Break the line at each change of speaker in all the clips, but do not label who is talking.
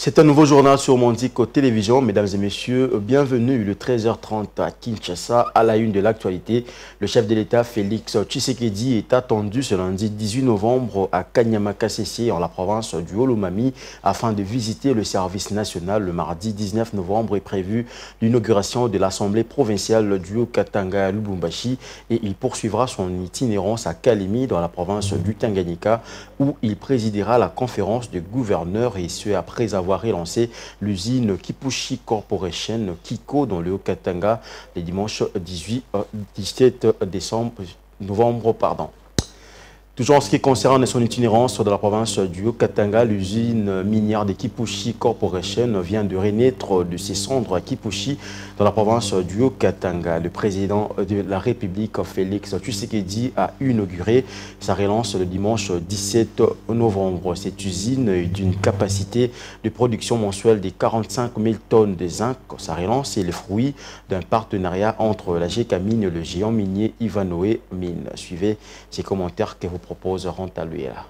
C'est un nouveau journal sur Mondico Télévision. Mesdames et messieurs, bienvenue le 13h30 à Kinshasa. À la une de l'actualité, le chef de l'État Félix Tshisekedi est attendu ce lundi 18 novembre à Kanyama-Kasese en la province du Haut-Lomami afin de visiter le service national. Le mardi 19 novembre est prévu l'inauguration de l'Assemblée provinciale du Haut-Katanga à Lubumbashi et il poursuivra son itinérance à Kalemi dans la province du Tanganyika où il présidera la conférence des gouverneurs et ce après avoir relancé l'usine Kipushi Corporation Kiko dans le Haut-Katanga les dimanches 17 novembre. Toujours en ce qui concerne son itinérance de la province du Haut-Katanga, l'usine minière de Kipushi Corporation vient de renaître de ses cendres à Kipushi dans la province du Haut-Katanga. Le président de la République, Félix Tshisekedi, a inauguré sa relance le dimanche 17 novembre. Cette usine est d'une capacité de production mensuelle de 45 000 tonnes de zinc. Sa relance est le fruit d'un partenariat entre la GECAMINE et le géant minier Ivanhoe Mines. Suivez ces commentaires que vous propose Rantaluela.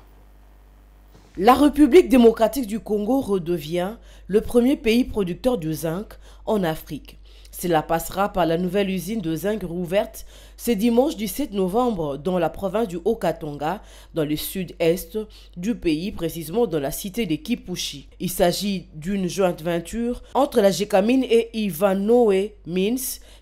La République démocratique du Congo redevient le premier pays producteur de zinc en Afrique. Cela passera par la nouvelle usine de zinc rouverte ce dimanche 17 novembre dans la province du Haut-Katanga, dans le sud-est du pays, précisément dans la cité de Kipushi. Il s'agit d'une jointe venture entre la GECAMINE et Ivanhoe Mines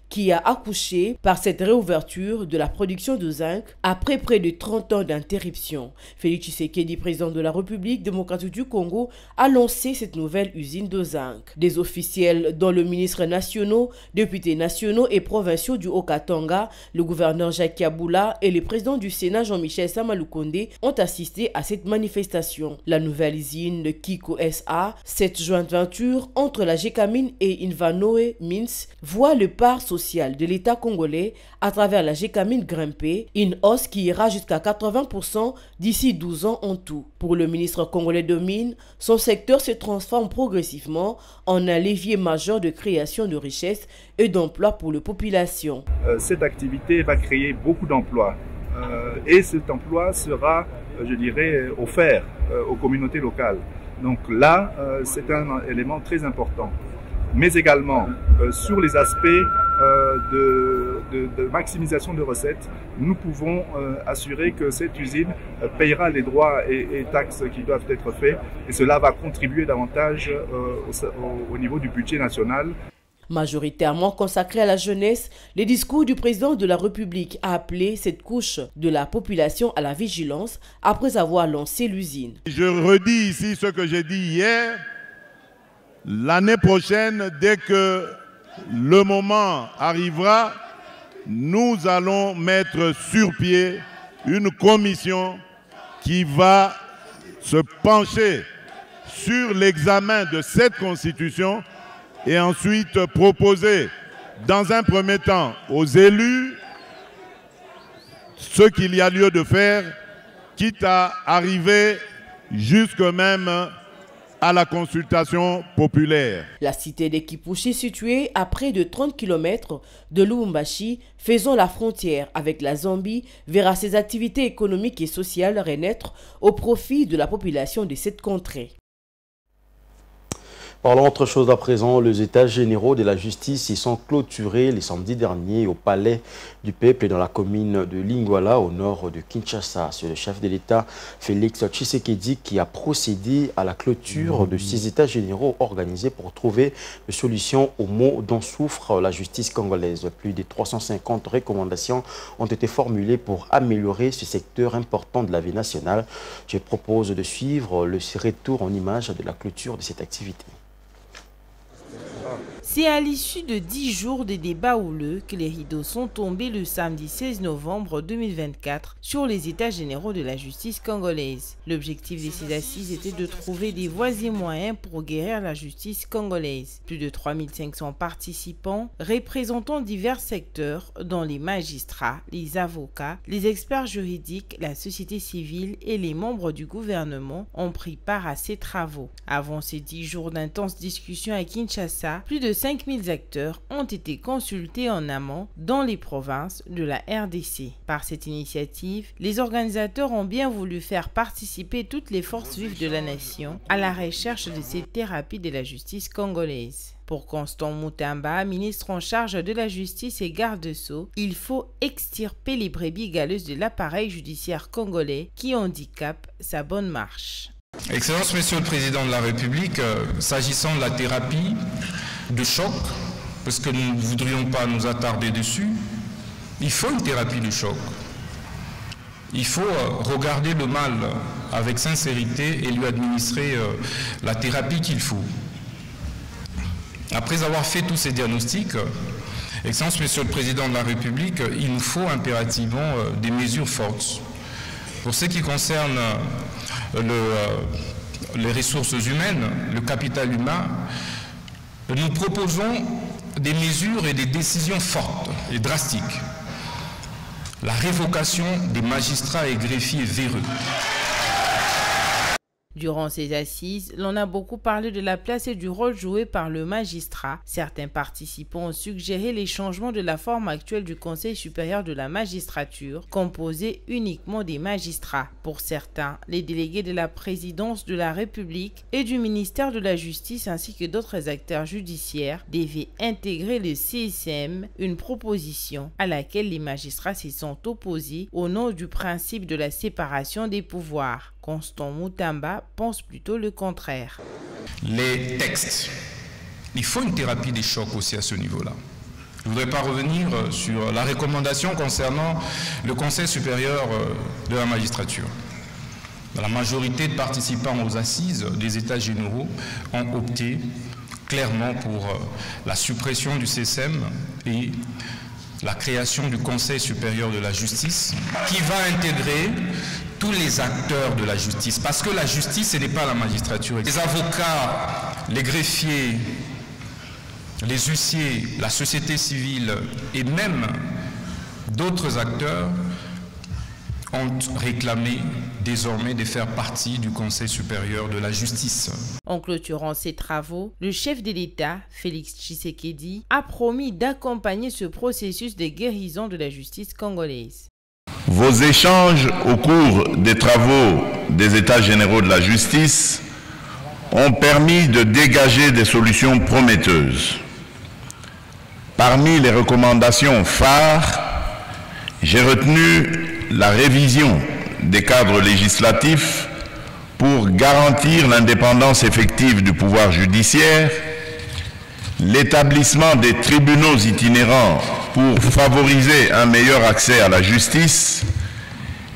qui a accouché par cette réouverture de la production de zinc après près de 30 ans d'interruption. Félix Tshisekedi, président de la République démocratique du Congo, a lancé cette nouvelle usine de zinc. Des officiels dont le ministre national, députés nationaux et provinciaux du Haut-Katanga, le gouverneur Jacques Kaboula et le président du Sénat Jean-Michel Samalukonde ont assisté à cette manifestation. La nouvelle usine de Kiko SA, cette jointe venture entre la GECAMINE et Ivanhoe Mines, voit le part social de l'État congolais à travers la GECAMINE grimper, une hausse qui ira jusqu'à 80% d'ici 12 ans en tout. Pour le ministre congolais de Mines, son secteur se transforme progressivement en un levier majeur de création de richesses et d'emplois pour la population.
Cette activité va créer beaucoup d'emplois et cet emploi sera, je dirais, offert aux communautés locales. Donc là, c'est un élément très important. Mais également sur les aspects de maximisation de recettes, nous pouvons assurer que cette usine payera les droits et taxes qui doivent être faits et cela va contribuer davantage au niveau du budget national.
Majoritairement consacré à la jeunesse, le discours du président de la République a appelé cette couche de la population à la vigilance après avoir lancé l'usine.
Je redis ici ce que j'ai dit hier. L'année prochaine, dès que le moment arrivera, nous allons mettre sur pied une commission qui va se pencher sur l'examen de cette constitution et ensuite proposer dans un premier temps aux élus ce qu'il y a lieu de faire, quitte à arriver jusque même à la consultation populaire.
La cité de Kipushi, située à près de 30 km de Lubumbashi, faisant la frontière avec la Zambie, verra ses activités économiques et sociales renaître au profit de la population de cette contrée.
Parlons autre chose à présent, les états généraux de la justice y sont clôturés les samedis derniers au palais du peuple dans la commune de Lingwala au nord de Kinshasa. C'est le chef de l'État Félix Tshisekedi qui a procédé à la clôture de ces états généraux organisés pour trouver une solution aux maux dont souffre la justice congolaise. Plus de 350 recommandations ont été formulées pour améliorer ce secteur important de la vie nationale. Je propose de suivre le retour en images de la clôture de cette activité.
C'est à l'issue de 10 jours de débats houleux que les rideaux sont tombés le samedi 16 novembre 2024 sur les états généraux de la justice congolaise. L'objectif de ces assises était de trouver des voies et moyens pour guérir la justice congolaise. Plus de 3500 participants représentant divers secteurs dont les magistrats, les avocats, les experts juridiques, la société civile et les membres du gouvernement ont pris part à ces travaux. Avant ces 10 jours d'intenses discussions à Kinshasa, plus de 5000 acteurs ont été consultés en amont dans les provinces de la RDC. Par cette initiative, les organisateurs ont bien voulu faire participer toutes les forces vives de la nation à la recherche de ces thérapies de la justice congolaise. Pour Constant Mutamba, ministre en charge de la justice et garde-sceaux, il faut extirper les brebis galeuses de l'appareil judiciaire congolais qui handicapent sa bonne marche.
Excellence, Monsieur le Président de la République, s'agissant de la thérapie de choc, parce que nous ne voudrions pas nous attarder dessus, il faut une thérapie de choc. Il faut regarder le mal avec sincérité et lui administrer la thérapie qu'il faut. Après avoir fait tous ces diagnostics, Excellence, Monsieur le Président de la République, il nous faut impérativement des mesures fortes. Pour ce qui concerne les ressources humaines, le capital humain, nous proposons des mesures et des décisions fortes et drastiques. La révocation des magistrats et greffiers véreux.
Durant ces assises, l'on a beaucoup parlé de la place et du rôle joué par le magistrat. Certains participants ont suggéré les changements de la forme actuelle du Conseil supérieur de la magistrature, composé uniquement des magistrats. Pour certains, les délégués de la présidence de la République et du ministère de la Justice ainsi que d'autres acteurs judiciaires devaient intégrer le CSM, une proposition à laquelle les magistrats se sont opposés au nom du principe de la séparation des pouvoirs. Constant Mutamba pense plutôt le contraire.
Les textes, il faut une thérapie des chocs aussi à ce niveau-là. Je ne voudrais pas revenir sur la recommandation concernant le Conseil supérieur de la magistrature. La majorité de participants aux assises des États généraux ont opté clairement pour la suppression du CSM et la création du Conseil supérieur de la justice qui va intégrer tous les acteurs de la justice, parce que la justice, ce n'est pas la magistrature. Les avocats, les greffiers, les huissiers, la société civile et même d'autres acteurs ont réclamé désormais de faire partie du Conseil supérieur de la justice.
En clôturant ses travaux, le chef de l'État, Félix Tshisekedi, a promis d'accompagner ce processus de guérison de la justice congolaise.
Vos échanges au cours des travaux des États généraux de la justice ont permis de dégager des solutions prometteuses. Parmi les recommandations phares, j'ai retenu la révision des cadres législatifs pour garantir l'indépendance effective du pouvoir judiciaire, l'établissement des tribunaux itinérants pour favoriser un meilleur accès à la justice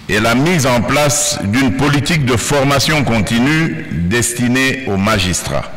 et la mise en place d'une politique de formation continue destinée aux magistrats.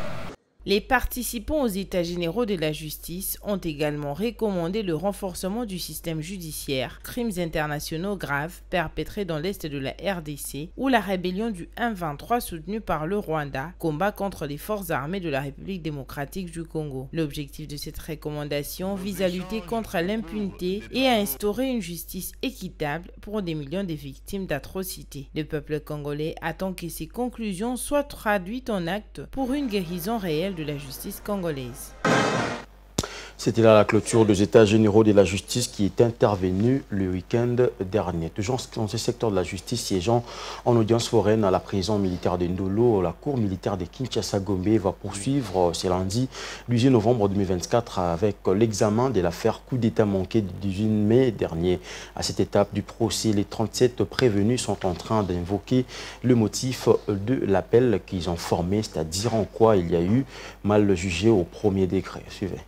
Les participants aux États généraux de la justice ont également recommandé le renforcement du système judiciaire, crimes internationaux graves perpétrés dans l'Est de la RDC ou la rébellion du M23 soutenue par le Rwanda, combat contre les forces armées de la République démocratique du Congo. L'objectif de cette recommandation vise à lutter contre l'impunité et à instaurer une justice équitable pour des millions de victimes d'atrocités. Le peuple congolais attend que ces conclusions soient traduites en actes pour une guérison réelle de la justice congolaise.
C'était là la clôture des États généraux de la justice qui est intervenue le week-end dernier. Toujours dans ce secteur de la justice, siégeant en audience foraine à la prison militaire de Ndolo, la cour militaire de Kinshasa-Gombe va poursuivre ce lundi 18 novembre 2024 avec l'examen de l'affaire coup d'État manqué du 18 mai dernier. À cette étape du procès, les 37 prévenus sont en train d'invoquer le motif de l'appel qu'ils ont formé, c'est-à-dire en quoi il y a eu mal jugé au premier degré. Suivez.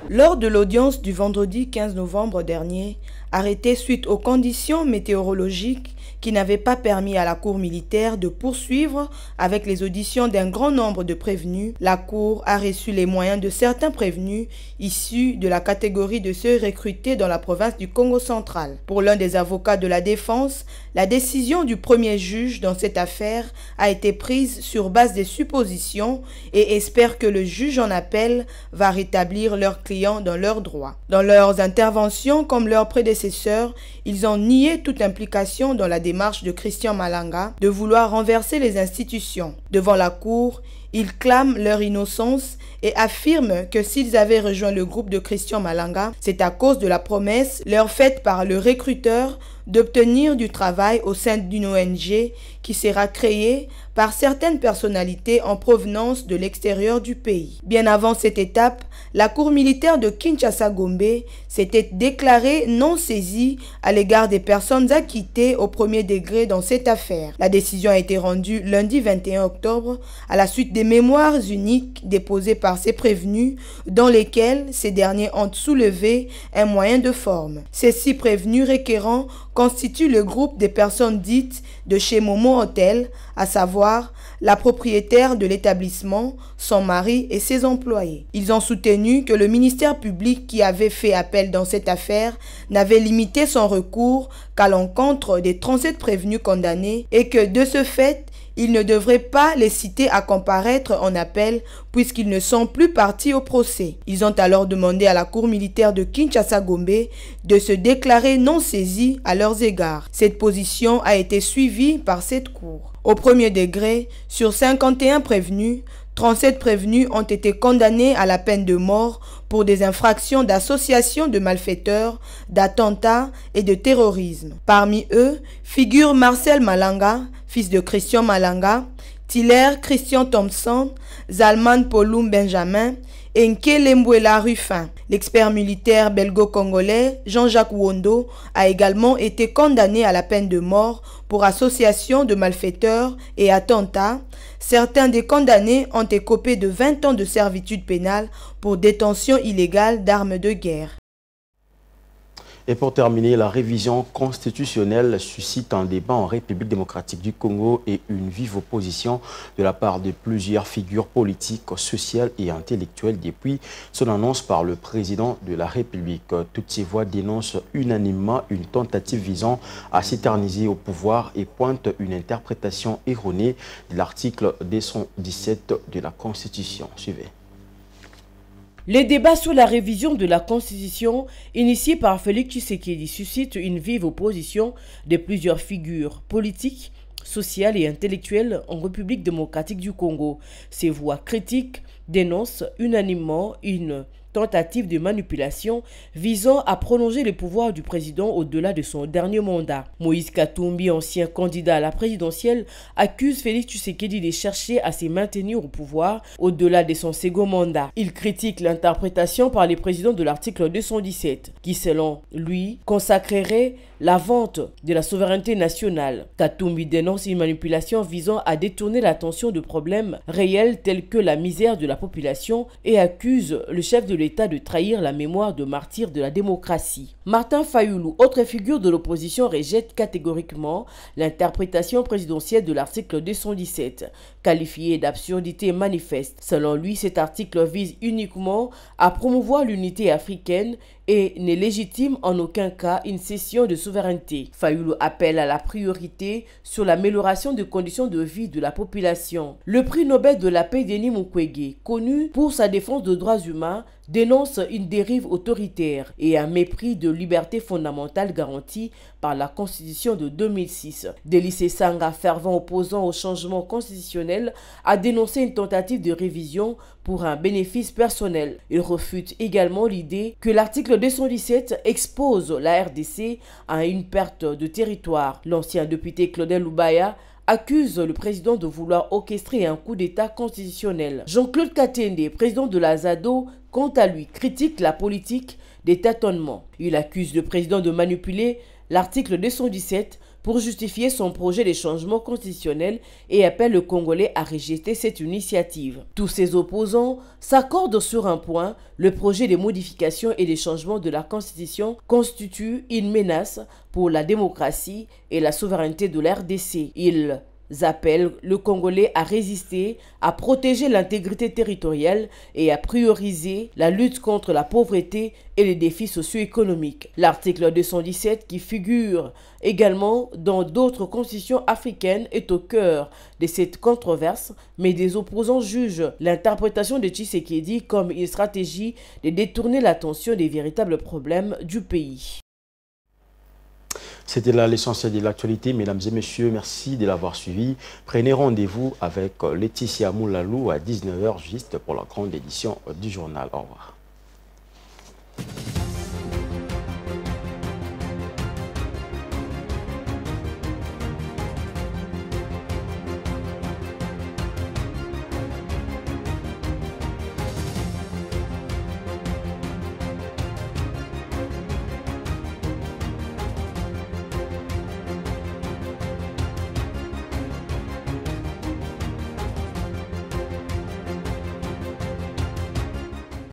Lors de l'audience du vendredi 15 novembre dernier, arrêtée suite aux conditions météorologiques qui n'avaient pas permis à la cour militaire de poursuivre avec les auditions d'un grand nombre de prévenus, la cour a reçu les moyens de certains prévenus issus de la catégorie de ceux recrutés dans la province du Congo central. Pour l'un des avocats de la défense, la décision du premier juge dans cette affaire a été prise sur base des suppositions et espère que le juge en appel va rétablir leurs clients dans leurs droits. Dans leurs interventions, comme leurs prédécesseurs, prédécesseurs, ils ont nié toute implication dans la démarche de Christian Malanga de vouloir renverser les institutions. Devant la Cour, ils clament leur innocence et affirment que s'ils avaient rejoint le groupe de Christian Malanga, c'est à cause de la promesse leur faite par le recruteur d'obtenir du travail au sein d'une ONG qui sera créée par certaines personnalités en provenance de l'extérieur du pays. Bien avant cette étape, la cour militaire de Kinshasa-Gombe s'était déclarée non saisie à l'égard des personnes acquittées au premier degré dans cette affaire. La décision a été rendue lundi 21 octobre à la suite des mémoires uniques déposées par ces prévenus dans lesquels ces derniers ont soulevé un moyen de forme. Ces 6 prévenus requérants constituent le groupe des personnes dites de chez Momo Hotel, à savoir la propriétaire de l'établissement, son mari et ses employés. Ils ont soutenu que le ministère public qui avait fait appel dans cette affaire n'avait limité son recours qu'à l'encontre des 37 prévenus condamnés et que de ce fait, il ne devrait pas les citer à comparaître en appel puisqu'ils ne sont plus partis au procès. Ils ont alors demandé à la cour militaire de Kinshasa-Gombe de se déclarer non saisie à leurs égards. Cette position a été suivie par cette cour. Au premier degré, sur 51 prévenus, 37 prévenus ont été condamnés à la peine de mort pour des infractions d'association de malfaiteurs, d'attentats et de terrorisme. Parmi eux figurent Marcel Malanga, fils de Christian Malanga, Tiller Christian Thompson, Zalman Polum Benjamin et Nkele Mbouela Ruffin. L'expert militaire belgo-congolais Jean-Jacques Wondo a également été condamné à la peine de mort pour association de malfaiteurs et attentats. Certains des condamnés ont écopé de 20 ans de servitude pénale pour détention illégale d'armes de guerre.
Et pour terminer, la révision constitutionnelle suscite un débat en République démocratique du Congo et une vive opposition de la part de plusieurs figures politiques, sociales et intellectuelles depuis son annonce par le président de la République. Toutes ces voix dénoncent unanimement une tentative visant à s'éterniser au pouvoir et pointent une interprétation erronée de l'article 217 de la Constitution. Suivez.
Les débats sur la révision de la Constitution, initiés par Félix Tshisekedi, suscitent une vive opposition de plusieurs figures politiques, sociales et intellectuelles en République démocratique du Congo. Ces voix critiques dénoncent unanimement une tentative de manipulation visant à prolonger les pouvoirs du président au-delà de son dernier mandat. Moïse Katumbi, ancien candidat à la présidentielle, accuse Félix Tshisekedi de chercher à se maintenir au pouvoir au-delà de son second mandat. Il critique l'interprétation par les présidents de l'article 217, qui selon lui consacrerait la vente de la souveraineté nationale. Katumbi dénonce une manipulation visant à détourner l'attention de problèmes réels tels que la misère de la population et accuse le chef de l'État de trahir la mémoire de martyrs de la démocratie. Martin Fayoulou, autre figure de l'opposition, rejette catégoriquement l'interprétation présidentielle de l'article 217, qualifiée d'absurdité manifeste. Selon lui, cet article vise uniquement à promouvoir l'unité africaine et n'est légitime en aucun cas une cession de souveraineté. Fayoulou appelle à la priorité sur l'amélioration des conditions de vie de la population. Le prix Nobel de la paix Denis Mukwege, connu pour sa défense des droits humains, dénonce une dérive autoritaire et un mépris de liberté fondamentale garantie par la Constitution de 2006. Délice Sanga, fervent opposant au changement constitutionnel, a dénoncé une tentative de révision pour un bénéfice personnel. Il refute également l'idée que l'article 217 expose la RDC à une perte de territoire. L'ancien député Claudel Loubaya accuse le président de vouloir orchestrer un coup d'État constitutionnel. Jean-Claude Katende, président de la ZADO, quant à lui, critique la politique des tâtonnements. Il accuse le président de manipuler l'article 217 pour justifier son projet de changement constitutionnel et appelle le Congolais à rejeter cette initiative. Tous ses opposants s'accordent sur un point: le projet de modification et de changement de la Constitution constitue une menace pour la démocratie et la souveraineté de la RDC. Ils appellent le Congolais à résister, à protéger l'intégrité territoriale et à prioriser la lutte contre la pauvreté et les défis socio-économiques. L'article 217, qui figure également dans d'autres constitutions africaines, est au cœur de cette controverse, mais des opposants jugent l'interprétation de Tshisekedi comme une stratégie de détourner l'attention des véritables problèmes du pays.
C'était là l'essentiel de l'actualité. Mesdames et messieurs, merci de l'avoir suivi. Prenez rendez-vous avec Laetitia Moulalou à 19h juste pour la grande édition du journal. Au revoir.